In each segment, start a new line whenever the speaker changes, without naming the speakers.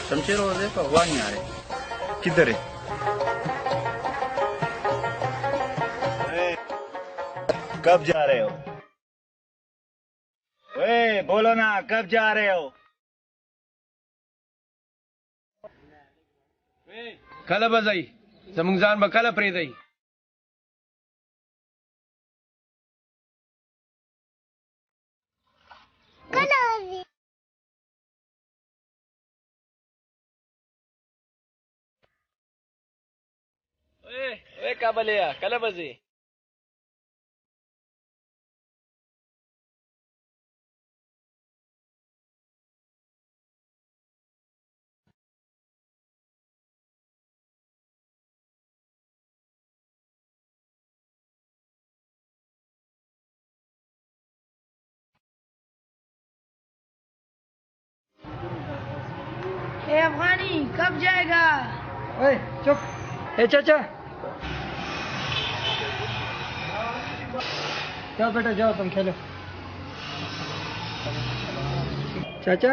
शमशेर और देखो वहाँ नहीं आ रहे।
किधर है? कब जा रहे हो? ओए बोलो ना, कब जा रहे हो?
कल बजाई जमुंगजान बकल प्रेदई ओए काबलिया कल बजे
ए अफगानी कब जाएगा?
ओए चुप। ए चाचा, जाओ बेटा जाओ, तुम खेलो। चाचा,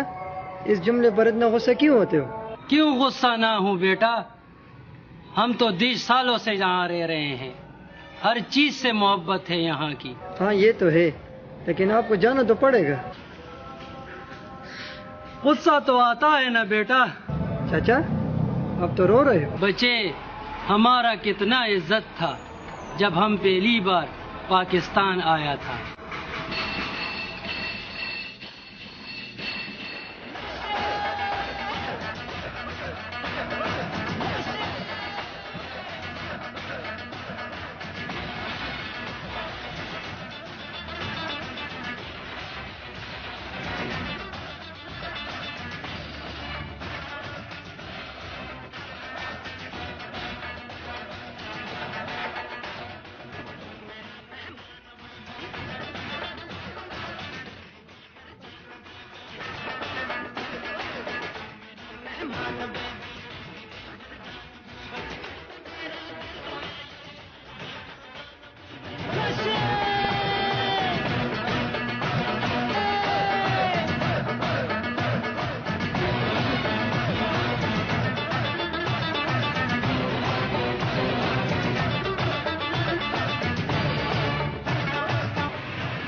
इस जुमले पर इतना गुस्सा क्यों होते हो?
क्यों गुस्सा ना हूँ बेटा, हम तो 20 सालों से यहाँ रह रहे हैं, हर चीज से मोहब्बत है यहाँ की।
हाँ ये तो है, लेकिन आपको जाना तो पड़ेगा।
गुस्सा तो आता है ना बेटा।
चाचा, अब तो रो रहे हो।
बच्चे, हमारा कितना इज्जत था जब हम पहली बार पाकिस्तान आया था।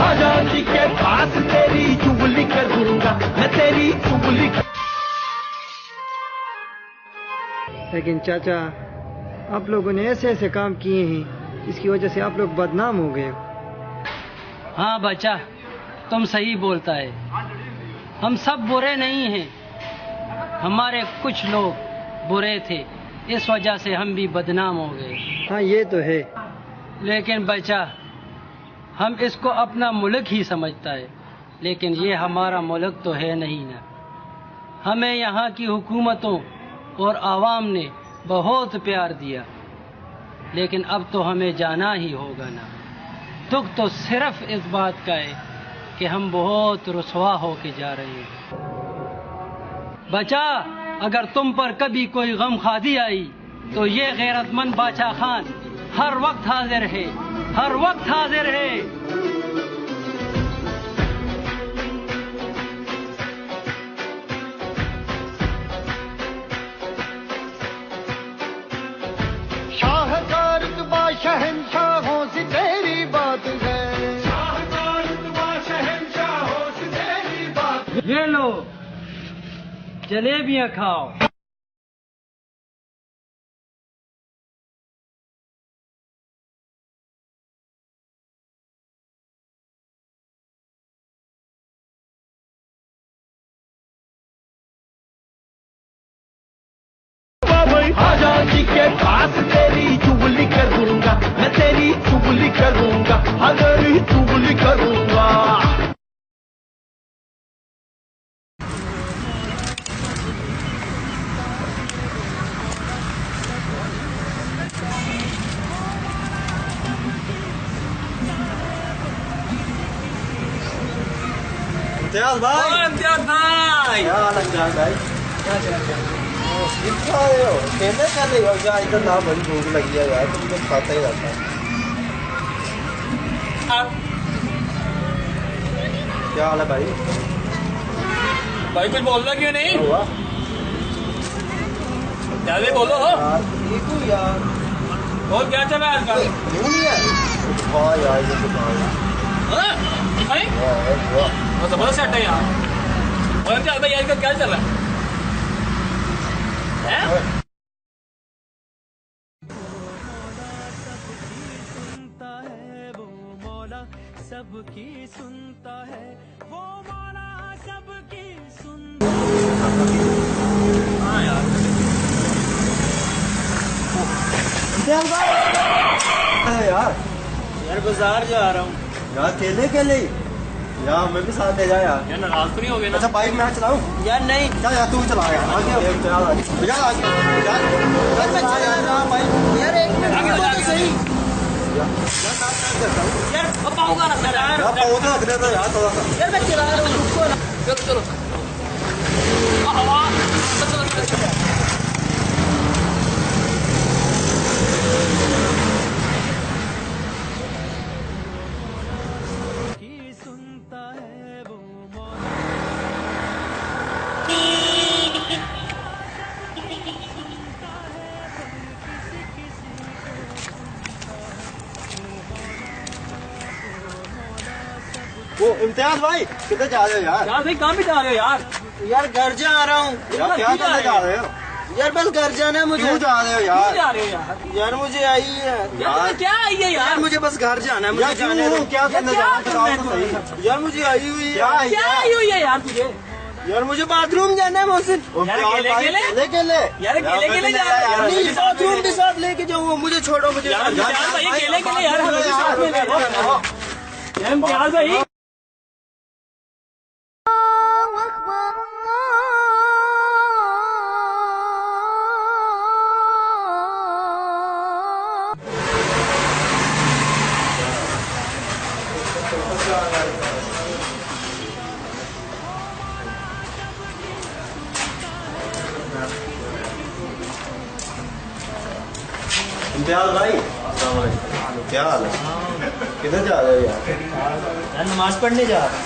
आजादी के पास तेरी चुगली करूंगा मैं, तेरी चुगली।
लेकिन चाचा, आप लोगों ने ऐसे ऐसे काम किए हैं जिसकी वजह से आप लोग बदनाम हो गए हो।
हाँ बच्चा, तुम सही बोलता है, हम सब बुरे नहीं हैं, हमारे कुछ लोग बुरे थे, इस वजह से हम भी बदनाम हो गए।
हाँ ये तो है,
लेकिन बच्चा, हम इसको अपना मुल्क ही समझता है, लेकिन ये हमारा मुल्क तो है नहीं ना। हमें यहाँ की हुकूमतों और आवाम ने बहुत प्यार दिया, लेकिन अब तो हमें जाना ही होगा ना। दुख तो सिर्फ इस बात का है कि हम बहुत रुसवा होके जा रहे हैं। बच्चा, अगर तुम पर कभी कोई गम खादी आई तो ये गैरतमंद बादशाह खान हर वक्त हाजिर है, हर वक्त हाजिर है।
शाहकार शहंशाहों से तेरी बात है।
ये लो जलेबियां खाओ।
आजादी के पास तेरी चुगली करूंगा, मैं तेरी चुगली करूंगा, हाँ तेरी चुगली करूंगा।
इम्तियाज भाई,
इम्तियाज भाई,
क्या हाल है इम्तियाज भाई? खेलने कर रही हो क्या? इधर ना बड़ी भूख लगी है यार, तुम तो खाता ही रहता है। क्या हाल है भाई?
भाई कुछ बोलना क्यों नहीं?
हुआ
ज्यादा बोलो हो।
यार ठीक हूँ यार।
और क्या चल रहा है आजकल?
क्यों नहीं है? कुछ खा यार, ये कुछ खा यार।
वो जबरदस्त सेट है यार। और इम्तियाज भाई आजकल क्या चल रहा है?
सबकी सुनता है वो मौला, सबकी
हाँ यार,
यार
यार बाजार जा रहा हूँ।
यार खेलने के लिए यार, मैं भी साथ ले जा यार।
यार नाराज तो नहीं हो गए ना?
अच्छा बाइक मैं चलाऊं?
यार नहीं
क्या यार, तू चला यार। आगे यार, मैं चला यार बाइक।
यार एक मिनट
आगे
रुको तो सही।
यार अब पाऊंगा ना यार।
यार पौधा रख देता यार थोड़ा सा।
यार मैं चला रहा हूँ, रुको ना।
चलो चलो चलो।
सुनता है वो
वो इम्तियाज भाई किधर जा रहे हो यार?
यार भाई कहाँ भी जा रहे हो यार?
यार घर जा रहा हूँ।
यार क्या करने जा रहे हो?
यार बस घर जाना है मुझे।
क्यों जा रहे हो
क्यों
यार?
जा रहे हो यार?
यार मुझे आई है।
यार क्या आई है
यार
यार?
मुझे बस घर जाना है, मुझे
यार
जाने दो।
क्यों? क्या करने जा रहे हो? बताओ तो सही।
यार मुझे आई हुई
क्या
है।
है
क्या आई हुई है यार तुझे?
यार मुझे बाथरूम जाना है मोहसिन।
यार अकेले अकेले?
अकेले
यार अकेले अकेले जा रहे हो?
नहीं बाथरूम भी साथ लेके जाऊंगा, मुझे छोड़ो मुझे।
यार इम्तियाज भाई अकेले अकेले यार, हमें भी साथ में ले लो। यार इम्तियाज भाई
इम्तियाज भाई, क्या हाल है? किधर जा रहे हो यार?
यार नमाज पढ़ने जा रहा हूँ।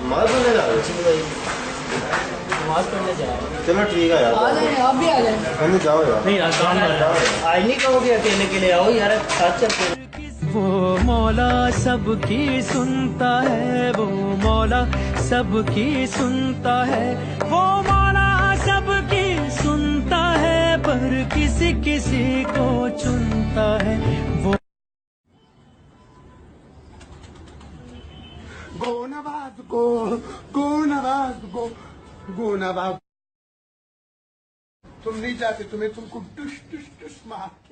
नमाज पढ़ने जा रहे हो?
नमाज पढ़ने जा रहा हूँ।
चलो ठीक है यार,
आप भी आ जाए।
कहीं जाओ यार।
नहीं यार काम कर रहा हूँ। आज नहीं कहोगे अकेले के लिए आओ यार, साथ चलते हैं।
वो मौला सबकी सुनता है, वो मौला सबकी सुनता है, वो मौला सबकी सुनता है, पर किसी किसी को चुनता है वो।
Go Navas, go Navas, go Navas. तुम नहीं चाहते, तुम्हें तुमको टुश टुश टुश मार के